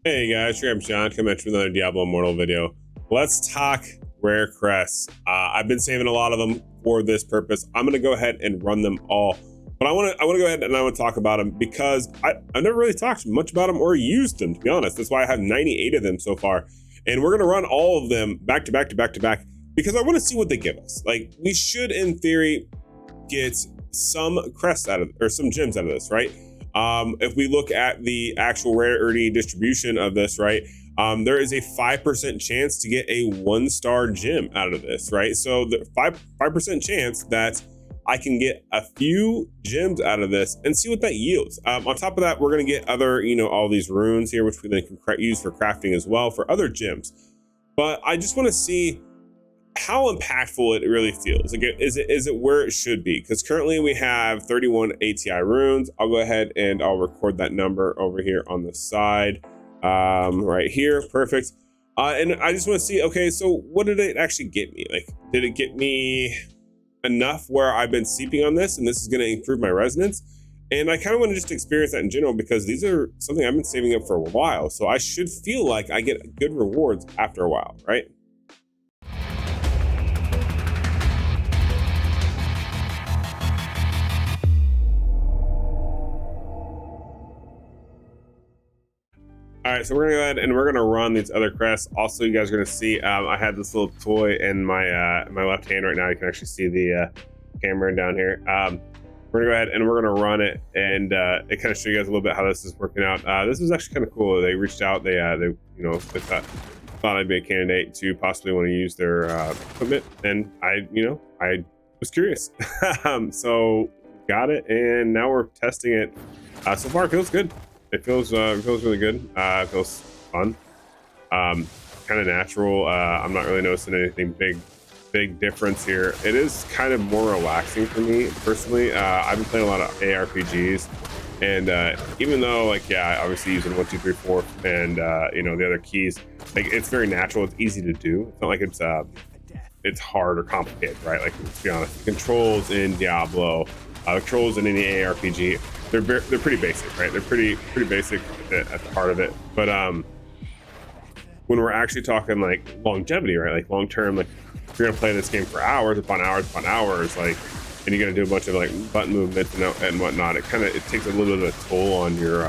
Hey guys, I'm Sean coming at you with another Diablo Immortal video. Let's talk rare crests. I've been saving a lot of them for this purpose. I'm gonna go ahead and run them all, but I want to go ahead and I want to talk about them because I've never really talked much about them or used them, to be honest. That's why I have 98 of them so far, and we're gonna run all of them back to back to back to back because I want to see what they give us. Like, we should, in theory, get some crests out of, or some gems out of this, right? If we look at the actual rarity distribution of this, right, there is a 5% chance to get a 1-star gem out of this, right? So the 5% chance that I can get a few gems out of this and see what that yields. On top of that, we're going to get other, all these runes here, which we then can use for crafting as well for other gems. But I just want to see how impactful it really feels. Like, is it where it should be? Because currently we have 31 ATI runes. I'll go ahead and I'll record that number over here on the side, right here. Perfect. And I just want to see, okay, so what did it actually get me? Like, did it get me enough where I've been sleeping on this and this is going to improve my resonance? And I kind of want to just experience that in general because these are something I've been saving up for a while. So I should feel like I get good rewards after a while, right? All right, so we're gonna go ahead and we're gonna run these other crests. Also, you guys are gonna see I had this little toy in my my left hand right now. You can actually see the camera down here. We're gonna go ahead and we're gonna run it, and it kind of show you guys a little bit how this is working out. This was actually kind of cool. They reached out. They thought I'd be a candidate to possibly want to use their equipment, and I was curious. So got it, and now we're testing it. So far, it feels good. It feels really good. It feels fun, kind of natural. I'm not really noticing anything big difference here. It is kind of more relaxing for me personally. I've been playing a lot of ARPGs, and even though, like, yeah, obviously using 1 2 3 4 and the other keys, like, it's very natural. It's easy to do. It's not like it's hard or complicated, right? Like, let's be honest, the controls in Diablo, controls in any ARPG, they're pretty basic, right? They're pretty basic at the heart of it. But when we're actually talking like longevity, right? Like long term, like, if you're gonna play this game for hours upon hours upon hours, like, and you're gonna do a bunch of like button movements and whatnot, it takes a little bit of a toll on your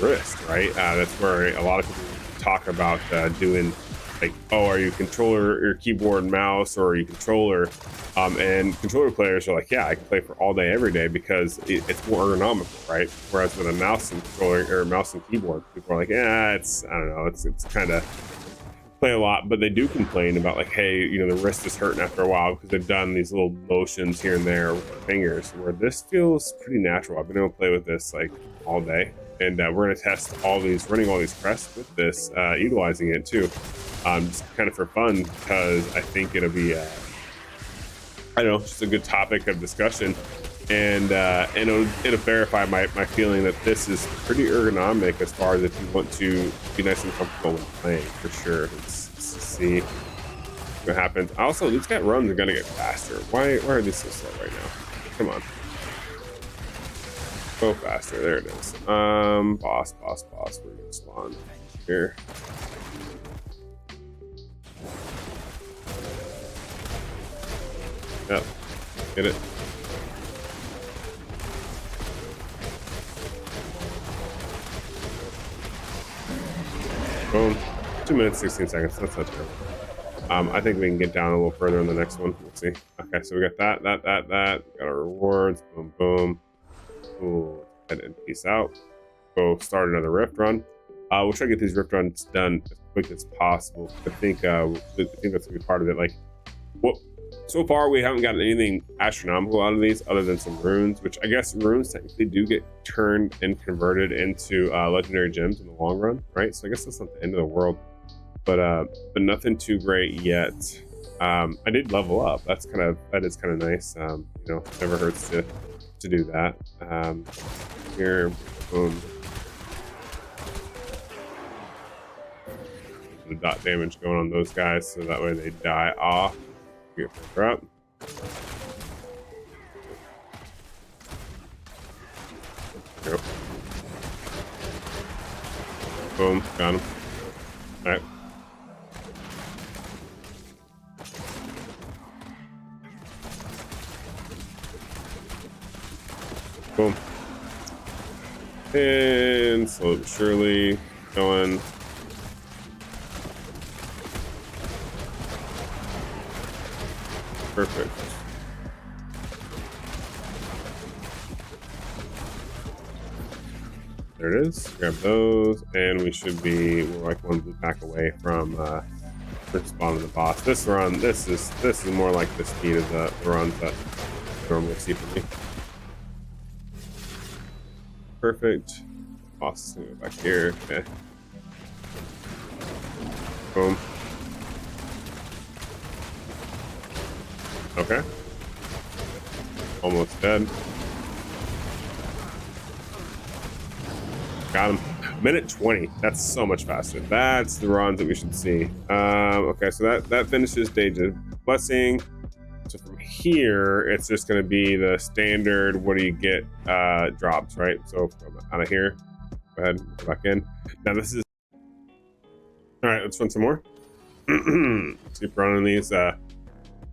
wrist, right? That's where a lot of people talk about doing, like, oh, are you controller or keyboard and mouse, or are you controller? And controller players are like, yeah, I can play for all day, every day, because it's more ergonomical, right? Whereas with a mouse and controller or mouse and keyboard, people are like, yeah, it's, I don't know, it's kind of play a lot, but they do complain about, like, hey, the wrist is hurting after a while because they've done these little motions here and there with their fingers, where this feels pretty natural. I've been able to play with this like all day, and we're going to test running all these crests with this, utilizing it too, just kind of for fun, because I think it'll be I don't know, just a good topic of discussion, and it'll verify my feeling that this is pretty ergonomic as far as if you want to be nice and comfortable when playing, for sure. Let's see what happens. Also, these guys runs are gonna get faster. Why are these so slow right now? Come on, go faster. There it is. Boss, we're gonna spawn here. Yep, get it. Boom. 2 minutes 16 seconds. That's not terrible. I think we can get down a little further in the next one. Let's see. Okay, so we got that. Got our rewards. Boom, boom. Ooh, and peace out. Go start another rift run. We'll try to get these rift runs done as quick as possible. I think that's gonna be part of it. Like, so far we haven't gotten anything astronomical out of these other than some runes, which I guess runes technically do get turned and converted into legendary gems in the long run, right? So I guess that's not the end of the world, but nothing too great yet. I did level up. That is kind of nice. Never hurts to do that. Here, boom. The dot damage going on those guys, so that way they die off. Get further up. Yep. Boom, got him. All right. Boom. And slowly but surely going. Perfect. There it is. Grab those, and we should be, we're like one blue pack away from spawning the boss. This run, this is more like the speed of the runs that you normally see for me. Perfect. Boss is gonna go back here. Okay. Boom. Okay. Almost dead. Got him. Minute 20. That's so much faster. That's the runs that we should see. Okay, so that finishes Stage of Blessing. So from here, it's just going to be the standard. What do you get? Drops, right? So out of here, go ahead, go back in. Now this is all right. Let's run some more. Let's keep running these.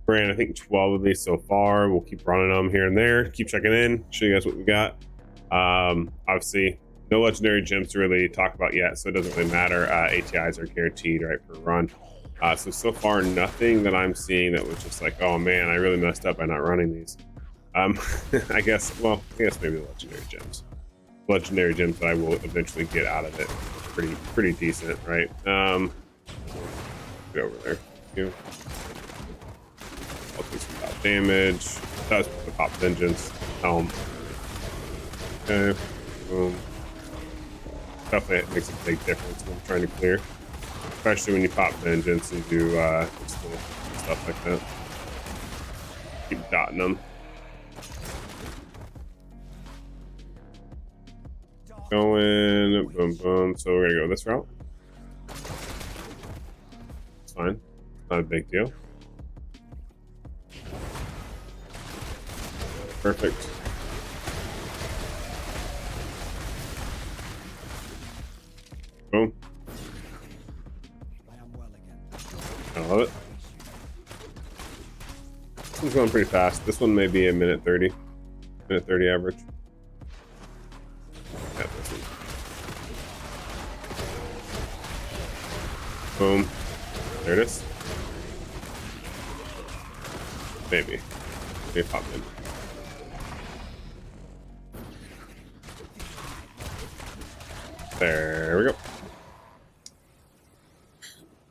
Ran I think 12 of these so far. We'll keep running them here and there. Keep checking in. Show you guys what we got. Obviously, no legendary gems to really talk about yet, so it doesn't really matter. ATIs are guaranteed, right, per run. So far, nothing that I'm seeing that was just like, oh man, I really messed up by not running these. I guess maybe the legendary gems. Legendary gems that I will eventually get out of it. Pretty decent, right? Get over there. You. I'll do some top damage. That was the pop vengeance. Okay. Boom. Definitely it makes a big difference when I'm trying to clear. Especially when you pop vengeance and do just little stuff like that. Keep dotting them. Going, boom, boom. So we're gonna go this route. It's fine. Not a big deal. Perfect. Boom. I love it. This one's going pretty fast. This one may be a minute 30. Minute 30 average. Yeah, this one. Boom. There it is. Maybe. Maybe pop in. There we go.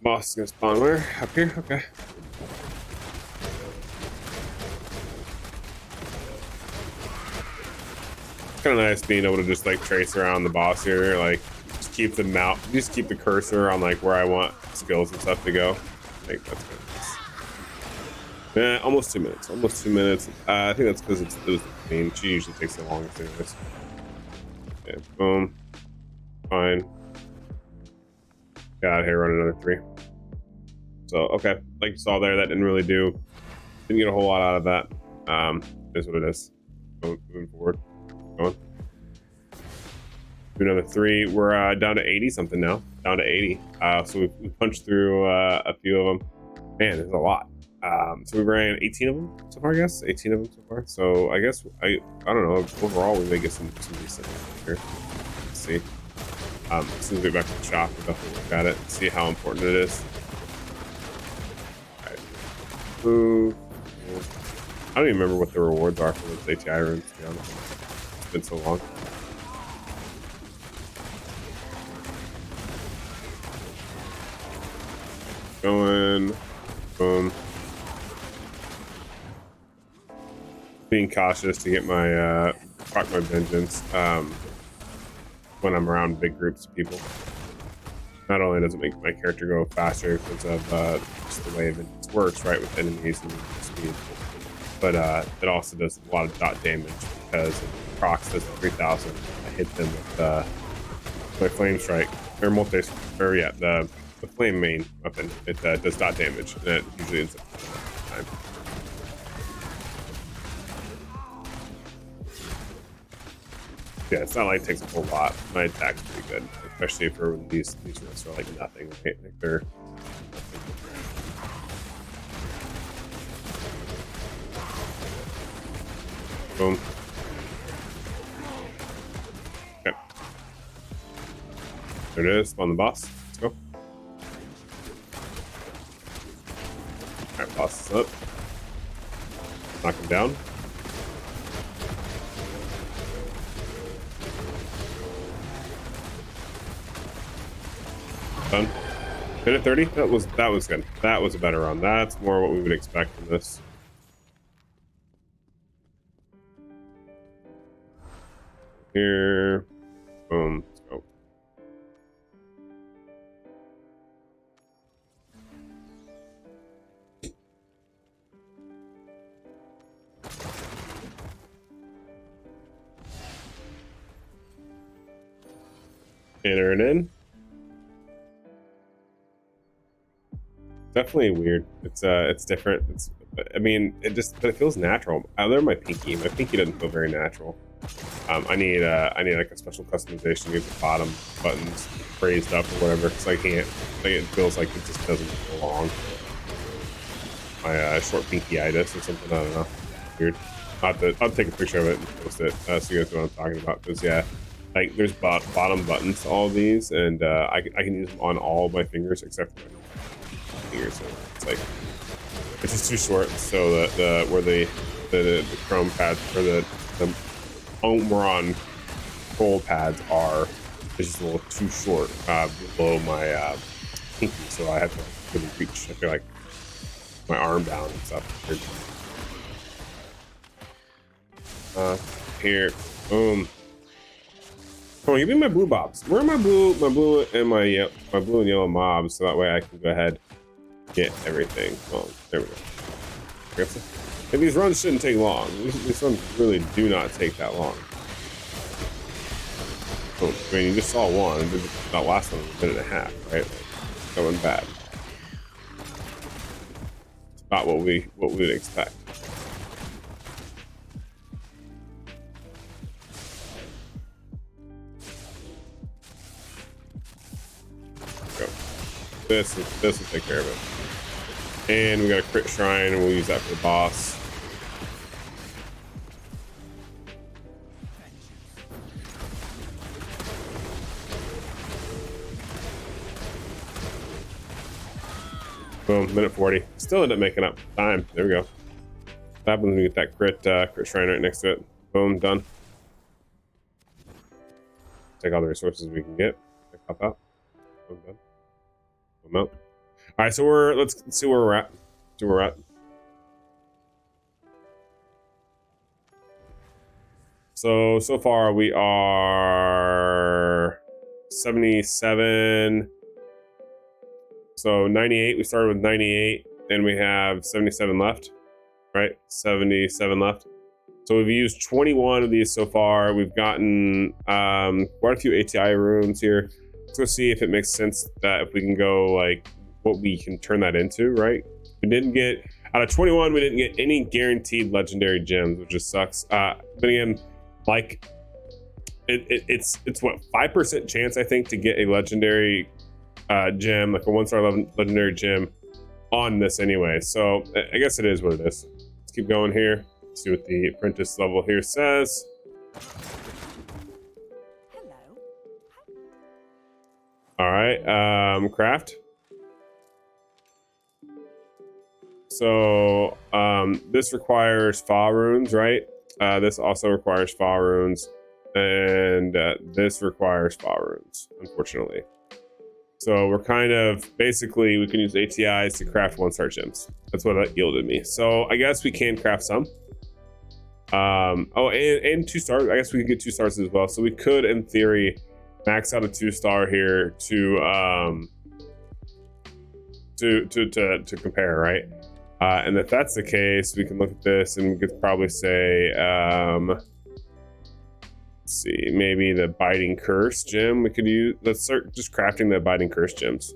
Boss is gonna spawn where? Up here? Okay. It's kind of nice being able to just like trace around the boss here, like just keep the mount, just keep the cursor on like where I want skills and stuff to go. I think that's good. Yeah, almost 2 minutes. Almost 2 minutes. I think that's because it was the queen. She usually takes the longest anyways. Okay, boom. Fine. Got out of here, run another 3. So, okay, like you saw there, that didn't get a whole lot out of that. Is what it is. Moving forward. Going. Do another 3. We're down to 80 something now. Down to 80. So we punched through a few of them. Man, there's a lot. So we ran 18 of them so far, I guess. 18 of them so far. So I guess I don't know. Overall, we may get some decent here. Let's see. As soon as we get back to the shop, we'll definitely look at it and see how important it is. All right. Ooh. I don't even remember what the rewards are for those ATI runes, to be honest. It's been so long. Going. Boom. Being cautious to get my proc my vengeance when I'm around big groups of people. Not only does it make my character go faster because of just the way vengeance works, right, with enemies and speed, but it also does a lot of dot damage because procs does 3,000. I hit them with my flame strike or the flame main weapon. It does dot damage, and it usually ends up time. Yeah, it's not like it takes a whole lot. My attack's pretty good. especially for these roads are like nothing. Right? Like they're boom. Okay. There it is. On the boss. Let's go. Alright, boss is up. Knock him down. Done. Minute 30. That was good. That was a better run. That's more what we would expect from this. Here. Boom. Let's go. Enter it in. Definitely weird. It's different. I mean, but it feels natural. Other than my pinky doesn't feel very natural. I need like a special customization to get the bottom buttons raised up or whatever, because I can't. Like, it feels like it just doesn't belong. My short pinky-itis or something. I don't know. Weird. I'll take a picture of it and post it so you guys know what I'm talking about. Because yeah, like there's bottom buttons to all these, and I can use them on all of my fingers except for my fingers. So it's like it's just too short. So where the chrome pads or the Omron control pads are is just a little too short below my pinky, so I have to really reach. I feel like my arm down and stuff. Here, boom. Come on, give me my blue bobs. Where are my blue and my blue and yellow mobs, so that way I can go ahead and get everything. Oh, there we go. And these runs shouldn't take long. These runs really do not take that long. Oh, I mean, you just saw one. That last one was a minute and a half, right? That wasn't bad. It's about what we would expect. Go. This will take care of it. And we got a crit shrine, and we'll use that for the boss. Boom, minute 40. Still end up making up time. There we go. What happens when we get that crit shrine right next to it? Boom, done. Take all the resources we can get. Pop out. Boom, done. Boom out. All right, so let's see where we're at. So far we are 77. So 98, we started with 98, and we have 77 left, right? 77 left. So we've used 21 of these so far. We've gotten quite a few ATI rooms here. Let's go see if it makes sense that if we can go like what we can turn that into, right? We didn't get, out of 21, we didn't get any guaranteed legendary gems, which just sucks. But again, like it's what, 5% chance, I think, to get a legendary gem, like a 1-star legendary gem on this anyway. So I guess it is what it is. Let's keep going here. Let's see what the apprentice level here says. Hello. All right, craft. So this requires Fa runes, right? This also requires Fa runes, and this requires Fa runes, unfortunately. So we're kind of, basically, we can use ATIs to craft 1-star gems. That's what that yielded me. So I guess we can craft some. Oh, and 2 stars. I guess we could get 2 stars as well. So we could, in theory, max out a 2-star here to compare, right? And if that's the case, we can look at this and we could probably say, let's see, maybe the Biting Curse gem we could use. Let's start just crafting the Biting Curse gems.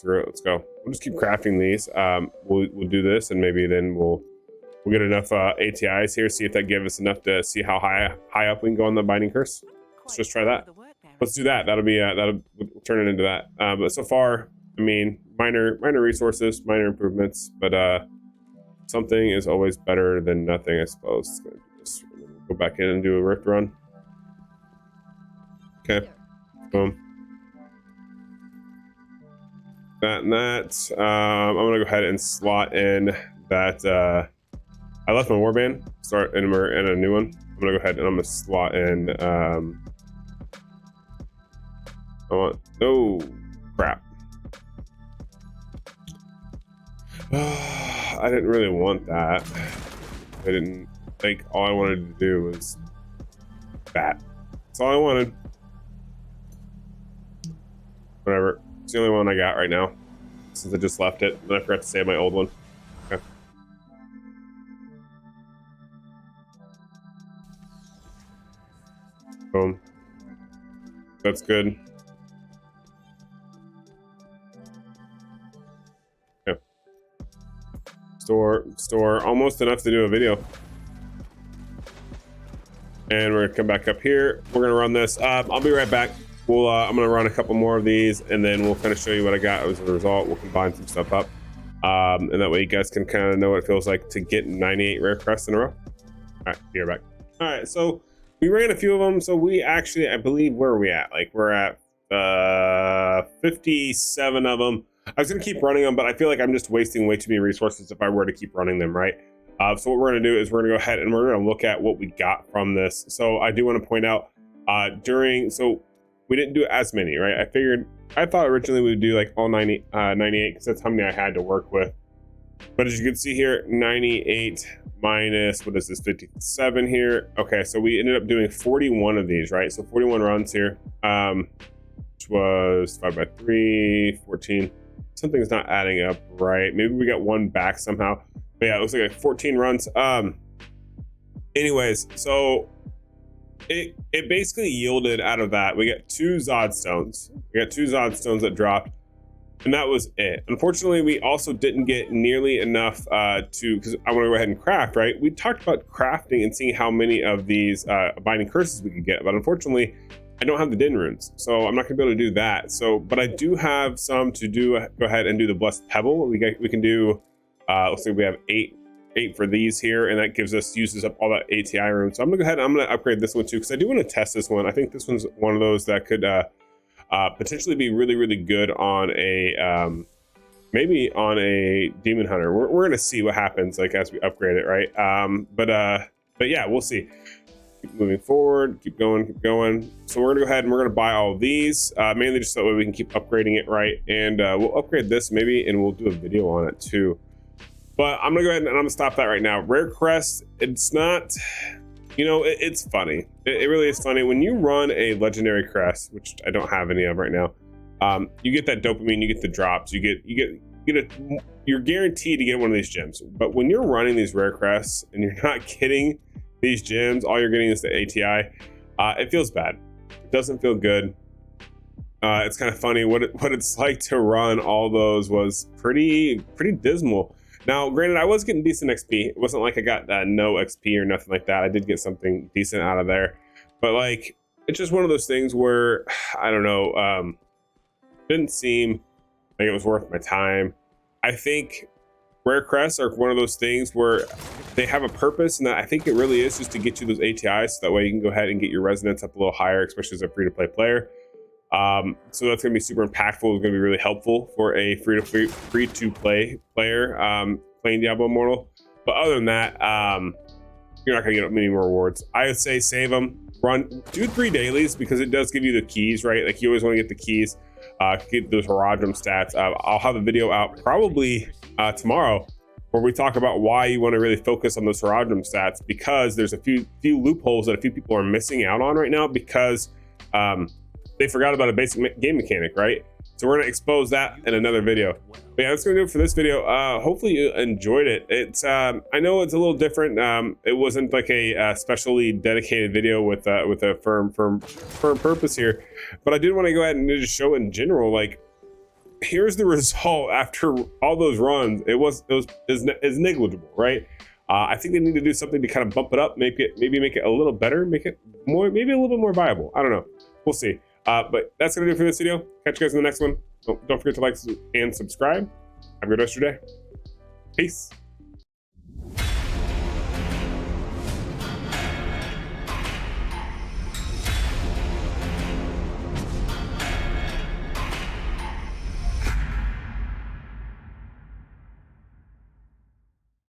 Let's go. We'll just keep crafting these. We'll do this, and maybe then we'll get enough ATIs here. See if that gives us enough to see how high up we can go on the Biting Curse. Let's just try that. let's do that. That'll turn it into that. But so far, I mean, minor resources, minor improvements, but something is always better than nothing, I suppose. Just go back in and do a rift run. Okay, boom. That and that. I'm gonna go ahead and slot in that. I left my warband. Start and we're in a new one. I'm gonna go ahead and I'm gonna slot in. Oh crap. I didn't really want that. I didn't think all I wanted to do was that. That's all I wanted. Whatever. It's the only one I got right now. Since I just left it. And I forgot to save my old one. Okay. Boom. That's good. Okay. Store. Almost enough to do a video. And we're gonna come back up here. We're gonna run this. I'll be right back. I'm gonna run a couple more of these, and then we'll kind of show you what I got as a result. We'll combine some stuff up, and that way you guys can kind of know what it feels like to get 98 rare crests in a row. All right, be right back. All right, so we ran a few of them. So we actually, I believe, where are we at? Like we're at 57 of them. I was gonna keep running them, but I feel like I'm just wasting way too many resources if I were to keep running them, right? So what we're gonna do is we're gonna go ahead and we're gonna look at what we got from this. So I do want to point out we didn't do as many, right? I thought originally we would do like all 98 because that's how many I had to work with. But as you can see here, 98 minus, what is this, 57 here? Okay, so we ended up doing 41 of these, right? So 41 runs here, which was 5 by 3, 14. Something's not adding up right. Maybe we got one back somehow. But yeah, it looks like 14 runs. Anyways, so it basically yielded out of that. We got 2 Zod stones. We got 2 Zod stones that dropped, and that was it. Unfortunately, we also didn't get nearly enough because I want to go ahead and craft, right? We talked about crafting and seeing how many of these binding curses we could get, but unfortunately, I don't have the din runes, so I'm not gonna be able to do that. So, but I do have some to do. Go ahead and do the blessed pebble. We can do. Looks like we have 8 for these here, and that uses up all that ATI room. So I'm gonna go ahead and I'm gonna upgrade this one too, because I do want to test this one. I think this one's one of those that could potentially be really, really good on a maybe on a demon hunter. We're gonna see what happens like as we upgrade it, right? But yeah, we'll see. Keep moving forward, keep going. So we're gonna go ahead and we're gonna buy all of these, mainly just so that way we can keep upgrading it, right? And we'll upgrade this maybe, and we'll do a video on it too. But I'm gonna go ahead and I'm gonna stop that right now. Rare crest, it's not, it's funny. It really is funny when you run a legendary crest, which I don't have any of right now. You get that dopamine, you get the drops, you're guaranteed to get one of these gems. But when you're running these rare crests and you're not getting these gems, all you're getting is the ATI. It feels bad. It doesn't feel good. It's kind of funny what it's like to run all those was pretty dismal. Now, granted, I was getting decent XP. It wasn't like I got no XP or nothing like that. I did get something decent out of there. But, like, it's just one of those things where, I don't know, didn't seem like it was worth my time. I think rare crests are one of those things where they have a purpose, and that I think it really is just to get you those ATIs, so that way you can go ahead and get your resonance up a little higher, especially as a free-to-play player. So that's going to be super impactful. It's going to be really helpful for a free-to-play player playing Diablo Immortal. But other than that, you're not going to get many more rewards. I would say save them, do 3 dailies, because it does give you the keys, right? Like you always want to get the keys, get those Herodrum stats. I'll have a video out probably tomorrow where we talk about why you want to really focus on those Herodrum stats, because there's a few loopholes that a few people are missing out on right now because they forgot about a basic game mechanic, right? So we're gonna expose that in another video. But yeah, that's gonna do it for this video. Hopefully you enjoyed it. It's I know it's a little different. It wasn't like a specially dedicated video with a firm purpose here, but I did want to go ahead and just show in general, like, here's the result after all those runs. Is negligible, right? I think they need to do something to kind of bump it up, maybe make it a little better, make it more, maybe a little bit more viable. I don't know. We'll see. But that's gonna do it for this video. Catch you guys in the next one. Don't forget to like and subscribe. Have a good rest of your day. Peace.